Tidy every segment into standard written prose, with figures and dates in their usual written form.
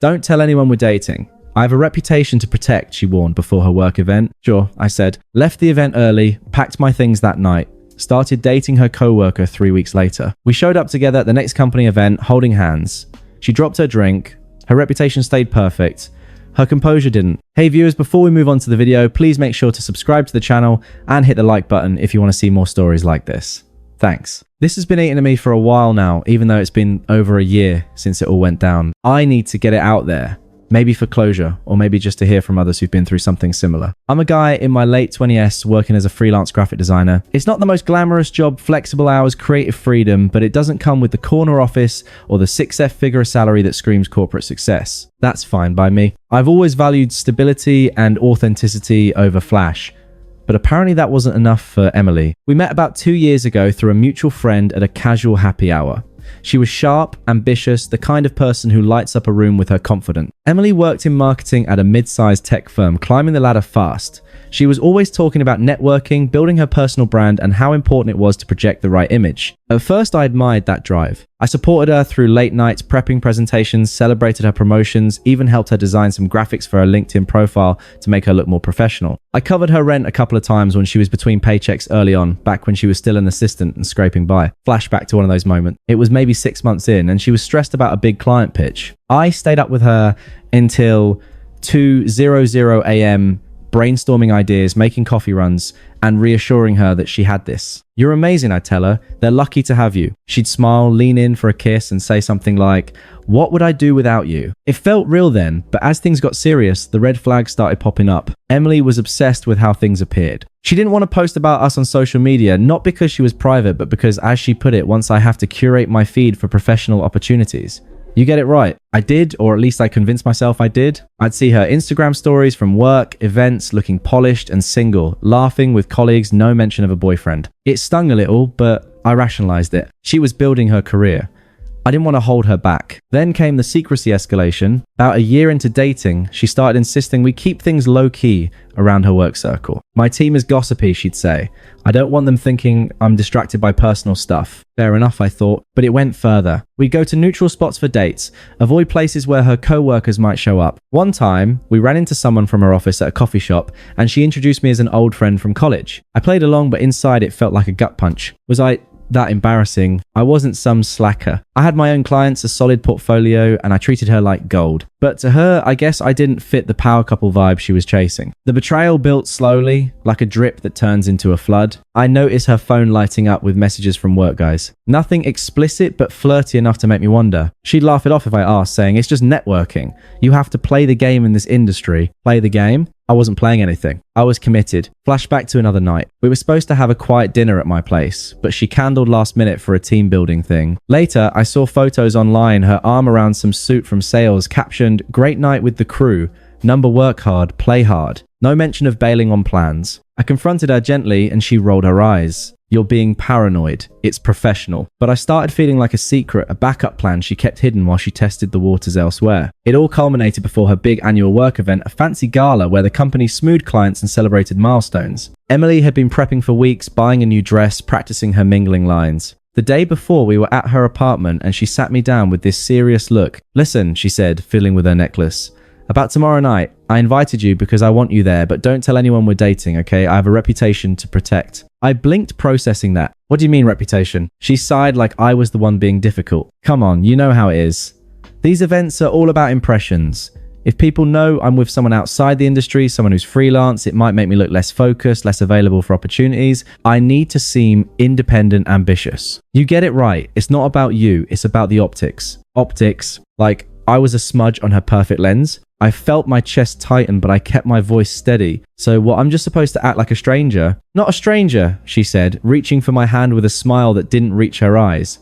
Don't tell anyone we're dating. I have a reputation to protect, she warned before her work event. Sure, I said. Left the event early, packed my things that night. Started dating her coworker 3 weeks later. We showed up together at the next company event, holding hands. She dropped her drink. Her reputation stayed perfect. Her composure didn't. Hey viewers, before we move on to the video, please make sure to subscribe to the channel and hit the like button if you want to see more stories like this. Thanks. This has been eating at me for a while now, even though it's been over a year since it all went down. I need to get it out there. Maybe for closure, or maybe just to hear from others who've been through something similar. I'm a guy in my late 20s working as a freelance graphic designer. It's not the most glamorous job, flexible hours, creative freedom, but it doesn't come with the corner office or the 6F-figure salary that screams corporate success. That's fine by me. I've always valued stability and authenticity over flash. But apparently that wasn't enough for Emily. We met about 2 years ago through a mutual friend at a casual happy hour. She was sharp, ambitious, the kind of person who lights up a room with her confidence. Emily worked in marketing at a mid-sized tech firm, climbing the ladder fast. She was always talking about networking, building her personal brand, and how important it was to project the right image. At first, I admired that drive. I supported her through late nights, prepping presentations, celebrated her promotions, even helped her design some graphics for her LinkedIn profile to make her look more professional. I covered her rent a couple of times when she was between paychecks early on, back when she was still an assistant and scraping by. Flashback to one of those moments. It was maybe 6 months in, and she was stressed about a big client pitch. I stayed up with her until 2:00 a.m., brainstorming ideas, making coffee runs, and reassuring her that she had this. You're amazing, I'd tell her. They're lucky to have you. She'd smile, lean in for a kiss, and say something like, what would I do without you? It felt real then, but as things got serious, the red flags started popping up. Emily was obsessed with how things appeared. She didn't want to post about us on social media, not because she was private, but because, as she put it, once I have to curate my feed for professional opportunities. You get it right. I did, or at least I convinced myself I did. I'd see her Instagram stories from work, events, looking polished and single, laughing with colleagues, no mention of a boyfriend. It stung a little, but I rationalized it. She was building her career. I didn't want to hold her back. Then came the secrecy escalation. About a year into dating, she started insisting we keep things low-key around her work circle. My team is gossipy, she'd say. I don't want them thinking I'm distracted by personal stuff. Fair enough, I thought, but it went further. We'd go to neutral spots for dates, avoid places where her co-workers might show up. One time, we ran into someone from her office at a coffee shop, and she introduced me as an old friend from college. I played along, but inside it felt like a gut punch. Was I that embarrassing? I wasn't some slacker. I had my own clients, a solid portfolio, and I treated her like gold. But to her, I guess I didn't fit the power couple vibe she was chasing. The betrayal built slowly, like a drip that turns into a flood. I noticed her phone lighting up with messages from work guys. Nothing explicit, but flirty enough to make me wonder. She'd laugh it off if I asked, saying, it's just networking. You have to play the game in this industry. Play the game? I wasn't playing anything. I was committed. Flashback to another night. We were supposed to have a quiet dinner at my place, but she candled last minute for a team building thing. Later, I saw photos online, her arm around some suit from sales, captioned, great night with the crew. Number work hard, play hard. No mention of bailing on plans. I confronted her gently and she rolled her eyes. You're being paranoid. It's professional. But I started feeling like a secret, a backup plan she kept hidden while she tested the waters elsewhere. It all culminated before her big annual work event, a fancy gala where the company smoothed clients and celebrated milestones. Emily had been prepping for weeks, buying a new dress, practicing her mingling lines. The day before, we were at her apartment and she sat me down with this serious look. Listen, she said, fiddling with her necklace. About tomorrow night, I invited you because I want you there, but don't tell anyone we're dating, okay? I have a reputation to protect. I blinked, processing that. What do you mean, reputation? She sighed like I was the one being difficult. Come on, you know how it is. These events are all about impressions. If people know I'm with someone outside the industry, someone who's freelance, it might make me look less focused, less available for opportunities. I need to seem independent, ambitious. You get it right. It's not about you. It's about the optics. Optics, like I was a smudge on her perfect lens. I felt my chest tighten, but I kept my voice steady. So what, I'm just supposed to act like a stranger? Not a stranger, she said, reaching for my hand with a smile that didn't reach her eyes.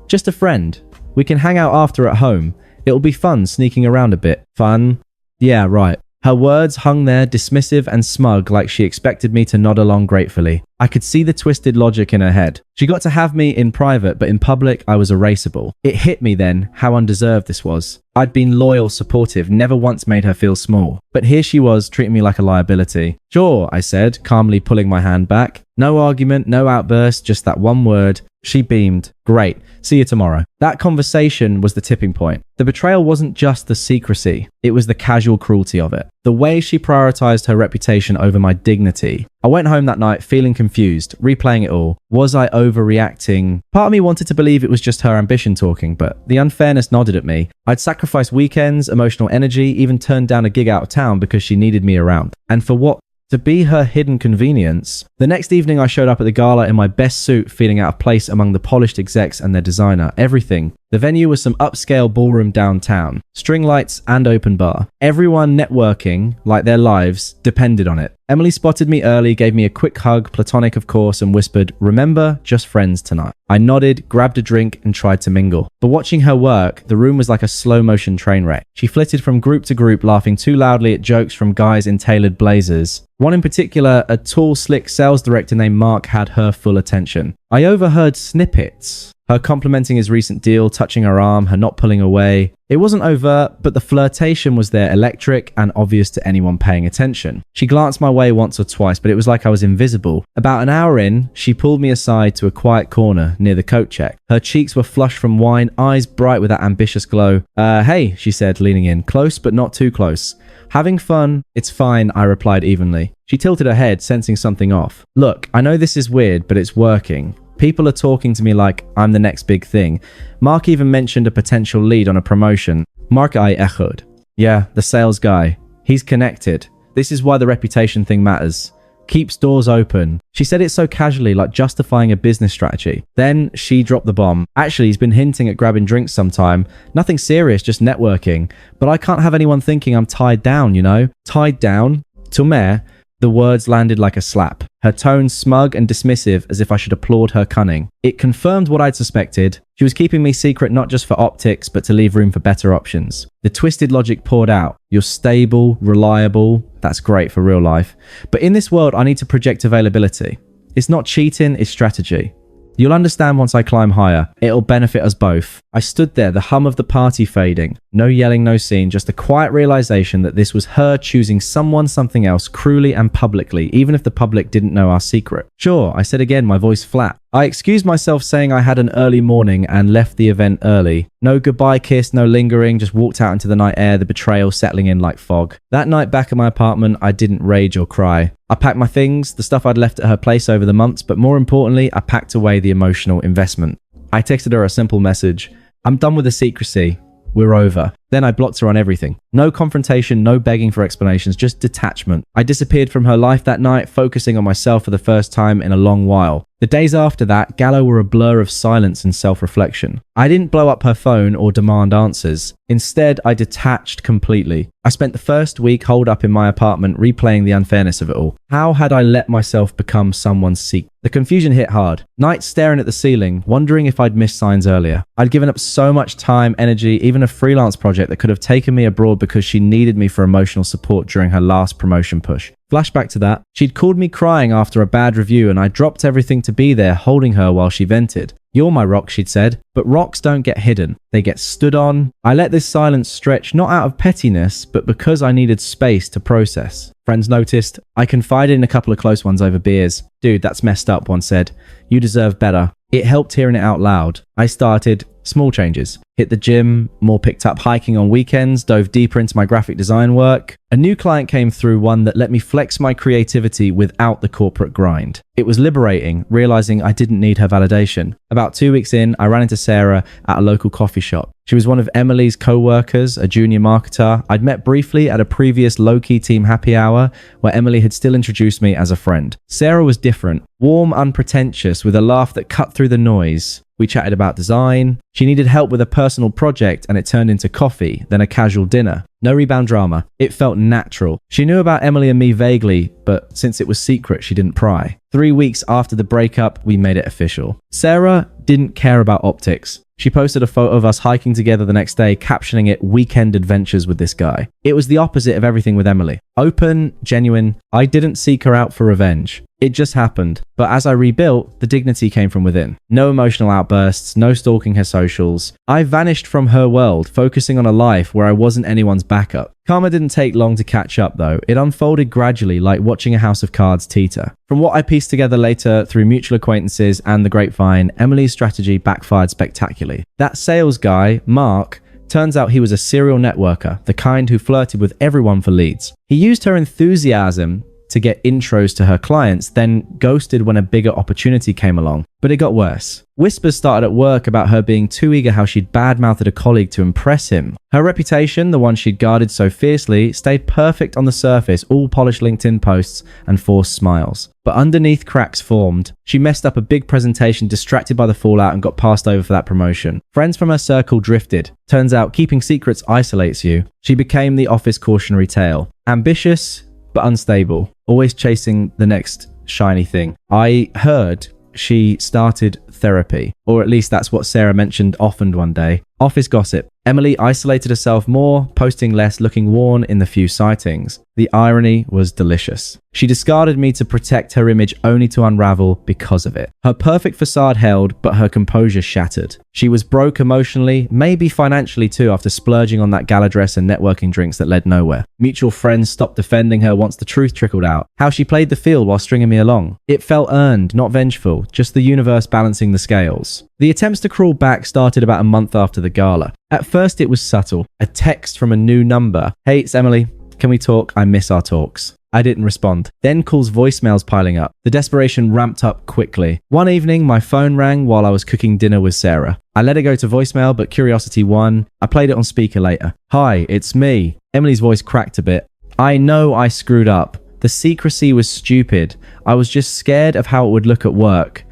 Just a friend. We can hang out after at home. It'll be fun sneaking around a bit. Fun? Yeah, right. Her words hung there, dismissive and smug, like she expected me to nod along gratefully. I could see the twisted logic in her head. She got to have me in private, but in public, I was erasable. It hit me then how undeserved this was. I'd been loyal, supportive, never once made her feel small. But here she was, treating me like a liability. Sure, I said, calmly pulling my hand back. No argument, no outburst, just that one word. She beamed. Great. See you tomorrow. That conversation was the tipping point. The betrayal wasn't just the secrecy, it was the casual cruelty of it. The way she prioritized her reputation over my dignity. I went home that night feeling confused, replaying it all. Was I overreacting? Part of me wanted to believe it was just her ambition talking, but the unfairness nodded at me. I'd sacrificed weekends, emotional energy, even turned down a gig out of town because she needed me around. And for what? To be her hidden convenience. The next evening I showed up at the gala in my best suit, feeling out of place among the polished execs and their designer. Everything. The venue was some upscale ballroom downtown. String lights and open bar. Everyone networking like their lives depended on it. Emily spotted me early, gave me a quick hug, platonic of course, and whispered, "Remember, just friends tonight." I nodded, grabbed a drink, and tried to mingle. But watching her work, the room was like a slow-motion train wreck. She flitted from group to group, laughing too loudly at jokes from guys in tailored blazers. One in particular, a tall, slick sales director named Mark, had her full attention. I overheard snippets. Her complimenting his recent deal, touching her arm, her not pulling away. It wasn't overt, but the flirtation was there, electric and obvious to anyone paying attention. She glanced my way once or twice, but it was like I was invisible. About an hour in, she pulled me aside to a quiet corner near the coat check. Her cheeks were flushed from wine, eyes bright with that ambitious glow. Hey, she said, leaning in. Close, but not too close. Having fun? It's fine, I replied evenly. She tilted her head, sensing something off. Look, I know this is weird, but it's working. People are talking to me like I'm the next big thing. Mark even mentioned a potential lead on a promotion. Mark I echoed. Yeah, the sales guy. He's connected. This is why the reputation thing matters. Keeps doors open. She said it so casually, like justifying a business strategy. Then she dropped the bomb. Actually, he's been hinting at grabbing drinks sometime. Nothing serious, just networking. But I can't have anyone thinking I'm tied down, you know? Tied down? Tumer. The words landed like a slap. Her tone smug and dismissive, as if I should applaud her cunning. It confirmed what I'd suspected. She was keeping me secret not just for optics, but to leave room for better options. The twisted logic poured out. You're stable, reliable. That's great for real life. But in this world, I need to project availability. It's not cheating, it's strategy. You'll understand once I climb higher. It'll benefit us both. I stood there, the hum of the party fading. No yelling, no scene, just a quiet realization that this was her choosing someone, something else, cruelly and publicly, even if the public didn't know our secret. Sure, I said again, my voice flat. I excused myself saying I had an early morning and left the event early. No goodbye kiss, no lingering, just walked out into the night air, the betrayal settling in like fog. That night back at my apartment, I didn't rage or cry. I packed my things, the stuff I'd left at her place over the months, but more importantly, I packed away the emotional investment. I texted her a simple message. I'm done with the secrecy. We're over. Then I blocked her on everything. No confrontation, no begging for explanations, just detachment. I disappeared from her life that night, focusing on myself for the first time in a long while. The days after that, Gallo were a blur of silence and self-reflection. I didn't blow up her phone or demand answers. Instead, I detached completely. I spent the first week holed up in my apartment replaying the unfairness of it all. How had I let myself become someone's secret? The confusion hit hard. Nights staring at the ceiling, wondering if I'd missed signs earlier. I'd given up so much time, energy, even a freelance project that could have taken me abroad because she needed me for emotional support during her last promotion push. Flashback to that. She'd called me crying after a bad review and I dropped everything to be there holding her while she vented. You're my rock, she'd said, but rocks don't get hidden. They get stood on. I let this silence stretch not out of pettiness, but because I needed space to process. Friends noticed. I confided in a couple of close ones over beers. Dude, that's messed up, one said. You deserve better. It helped hearing it out loud. I started small changes. Hit the gym, more picked up hiking on weekends, dove deeper into my graphic design work. A new client came through, one that let me flex my creativity without the corporate grind. It was liberating, realizing I didn't need her validation. About 2 weeks in, I ran into Sarah at a local coffee shop. She was one of Emily's co-workers, a junior marketer. I'd met briefly at a previous low-key team happy hour where Emily had still introduced me as a friend. Sarah was different, warm, unpretentious, with a laugh that cut through the noise. We chatted about design. She needed help with a personal project and it turned into coffee, then a casual dinner. No rebound drama. It felt natural. She knew about Emily and me vaguely, but since it was secret, she didn't pry. 3 weeks after the breakup, we made it official. Sarah didn't care about optics. She posted a photo of us hiking together the next day, captioning it "Weekend Adventures with this guy." It was the opposite of everything with Emily. Open, genuine. I didn't seek her out for revenge. It just happened. But as I rebuilt, the dignity came from within. No emotional outbursts, no stalking her socials. I vanished from her world, focusing on a life where I wasn't anyone's backup. Karma didn't take long to catch up though. It unfolded gradually like watching a house of cards teeter. From what I pieced together later through mutual acquaintances and the grapevine, Emily's strategy backfired spectacularly. That sales guy, Mark, turns out he was a serial networker, the kind who flirted with everyone for leads. He used her enthusiasm to get intros to her clients, then ghosted when a bigger opportunity came along. But it got worse. Whispers started at work about her being too eager how she'd badmouthed a colleague to impress him. Her reputation, the one she'd guarded so fiercely, stayed perfect on the surface, all polished LinkedIn posts and forced smiles. But underneath, cracks formed. She messed up a big presentation, distracted by the fallout, and got passed over for that promotion. Friends from her circle drifted. Turns out keeping secrets isolates you. She became the office cautionary tale. Ambitious, but unstable. Always chasing the next shiny thing. I heard she started therapy, or at least that's what Sarah mentioned often one day. Office gossip. Emily isolated herself more, posting less, looking worn in the few sightings. The irony was delicious. She discarded me to protect her image only to unravel because of it. Her perfect facade held, but her composure shattered. She was broke emotionally, maybe financially too, after splurging on that gala dress and networking drinks that led nowhere. Mutual friends stopped defending her once the truth trickled out. How she played the field while stringing me along. It felt earned, not vengeful, just the universe balancing the scales. The attempts to crawl back started about a month after the gala. At first it was subtle. A text from a new number. "Hey, it's Emily. Can we talk? I miss our talks." I didn't respond. Then calls, voicemails piling up. The desperation ramped up quickly. One evening, my phone rang while I was cooking dinner with Sarah. I let it go to voicemail, but curiosity won. I played it on speaker later. "Hi, it's me." Emily's voice cracked a bit. "I know I screwed up. The secrecy was stupid. I was just scared of how it would look at work.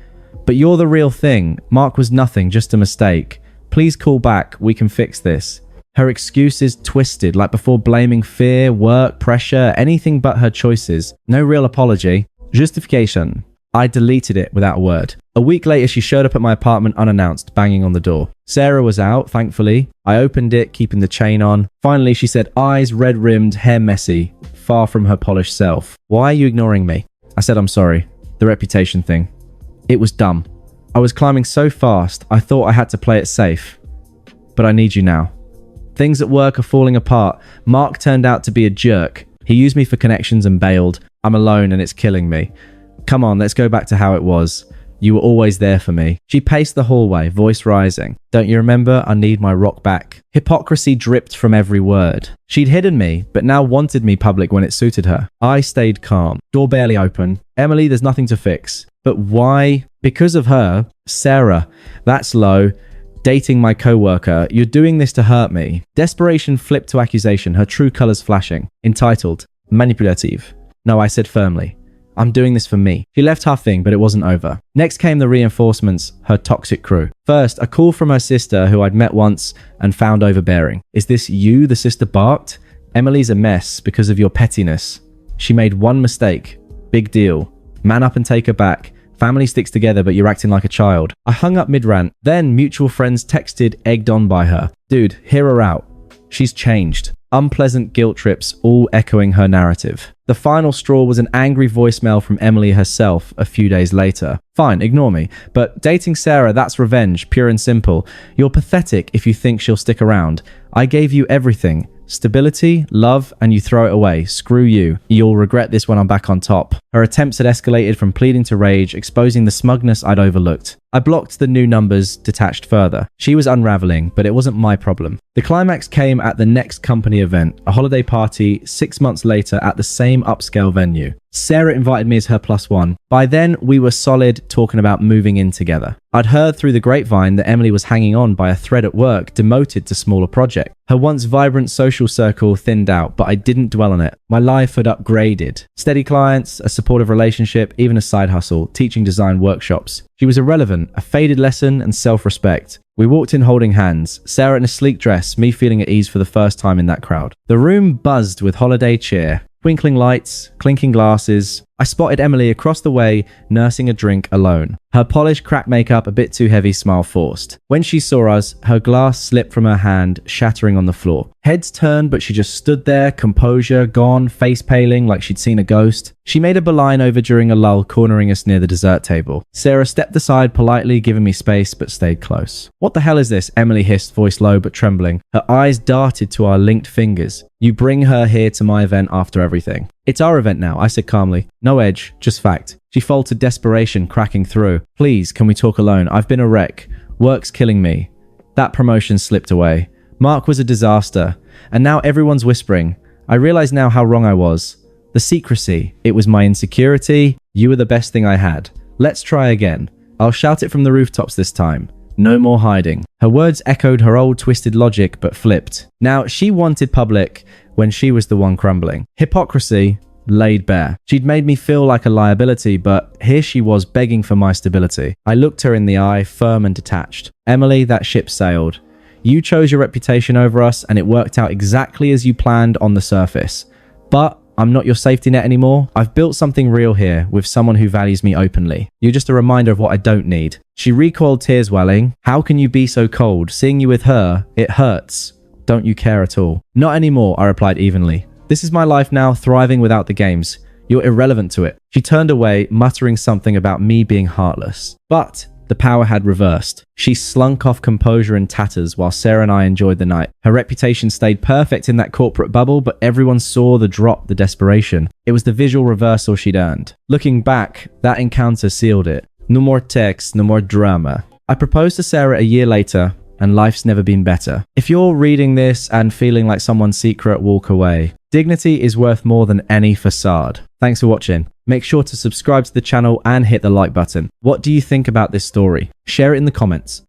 But you're the real thing. Mark was nothing, just a mistake. Please call back. We can fix this." Her excuses twisted, like before blaming fear, work, pressure, anything but her choices. No real apology. Justification. I deleted it without a word. A week later, she showed up at my apartment unannounced, banging on the door. Sarah was out, thankfully. I opened it, keeping the chain on. Finally, she said, eyes red-rimmed, hair messy, far from her polished self. "Why are you ignoring me?" I said, "I'm sorry. The reputation thing. It was dumb. I was climbing so fast, I thought I had to play it safe. But I need you now. Things at work are falling apart. Mark turned out to be a jerk. He used me for connections and bailed. I'm alone and it's killing me. Come on, let's go back to how it was. You were always there for me." She paced the hallway, voice rising. "Don't you remember? I need my rock back." Hypocrisy dripped from every word. She'd hidden me, but now wanted me public when it suited her. I stayed calm. Door barely open. "Emily, there's nothing to fix." But why? Because of her. Sarah. That's low. Dating my coworker. You're doing this to hurt me. Desperation flipped to accusation, her true colors flashing. Entitled. Manipulative. No, I said firmly. I'm doing this for me. She left huffing, but it wasn't over. Next came the reinforcements, her toxic crew. First, a call from her sister who I'd met once and found overbearing. "Is this you?" the sister barked. "Emily's a mess because of your pettiness. She made one mistake. Big deal. Man up and take her back. Family sticks together, but you're acting like a child." I hung up mid-rant. Then mutual friends texted, egged on by her. "Dude, hear her out. She's changed." Unpleasant guilt trips, all echoing her narrative. The final straw was an angry voicemail from Emily herself a few days later. "Fine, ignore me. But dating Sarah, that's revenge, pure and simple. You're pathetic if you think she'll stick around. I gave you everything. Stability, love, and you throw it away. Screw you. You'll regret this when I'm back on top." Her attempts had escalated from pleading to rage, exposing the smugness I'd overlooked. I blocked the new numbers, detached further. She was unraveling, but it wasn't my problem. The climax came at the next company event, a holiday party 6 months later at the same upscale venue. Sarah invited me as her +1. By then, we were solid, talking about moving in together. I'd heard through the grapevine that Emily was hanging on by a thread at work, demoted to smaller project. Her once vibrant social circle thinned out, but I didn't dwell on it. My life had upgraded. Steady clients, a supportive relationship, even a side hustle, teaching design workshops. She was irrelevant, a faded lesson and self-respect. We walked in holding hands, Sarah in a sleek dress, me feeling at ease for the first time in that crowd. The room buzzed with holiday cheer. Twinkling lights, clinking glasses. I spotted Emily across the way, nursing a drink alone. Her polished cracked makeup a bit too heavy, smile forced. When she saw us, her glass slipped from her hand, shattering on the floor. Heads turned, but she just stood there, composure gone, face paling like she'd seen a ghost. She made a beeline over during a lull, cornering us near the dessert table. Sarah stepped aside politely, giving me space, but stayed close. What the hell is this? Emily hissed, voice low but trembling. Her eyes darted to our linked fingers. You bring her here to my event after everything. It's our event now, I said calmly. No edge, just fact. She faltered, desperation cracking through. Please, can we talk alone? I've been a wreck. Work's killing me. That promotion slipped away. Mark was a disaster. And now everyone's whispering. I realize now how wrong I was. The secrecy. It was my insecurity. You were the best thing I had. Let's try again. I'll shout it from the rooftops this time. No more hiding. Her words echoed her old twisted logic, but flipped. Now, she wanted public when she was the one crumbling. Hypocrisy laid bare. She'd made me feel like a liability, but here she was begging for my stability. I looked her in the eye, firm and detached. Emily, that ship sailed. You chose your reputation over us, and it worked out exactly as you planned on the surface. But I'm not your safety net anymore. I've built something real here with someone who values me openly. You're just a reminder of what I don't need. She recoiled, tears welling. How can you be so cold? Seeing you with her, it hurts. Don't you care at all? Not anymore, I replied evenly. This is my life now, thriving without the games. You're irrelevant to it. She turned away, muttering something about me being heartless. But the power had reversed. She slunk off, composure in tatters, while Sarah and I enjoyed the night. Her reputation stayed perfect in that corporate bubble, but everyone saw the drop, the desperation. It was the visual reversal she'd earned. Looking back, that encounter sealed it. No more text, no more drama. I proposed to Sarah a year later, and life's never been better. If you're reading this and feeling like someone's secret, walk away. Dignity is worth more than any facade. Thanks for watching. Make sure to subscribe to the channel and hit the like button. What do you think about this story? Share it in the comments.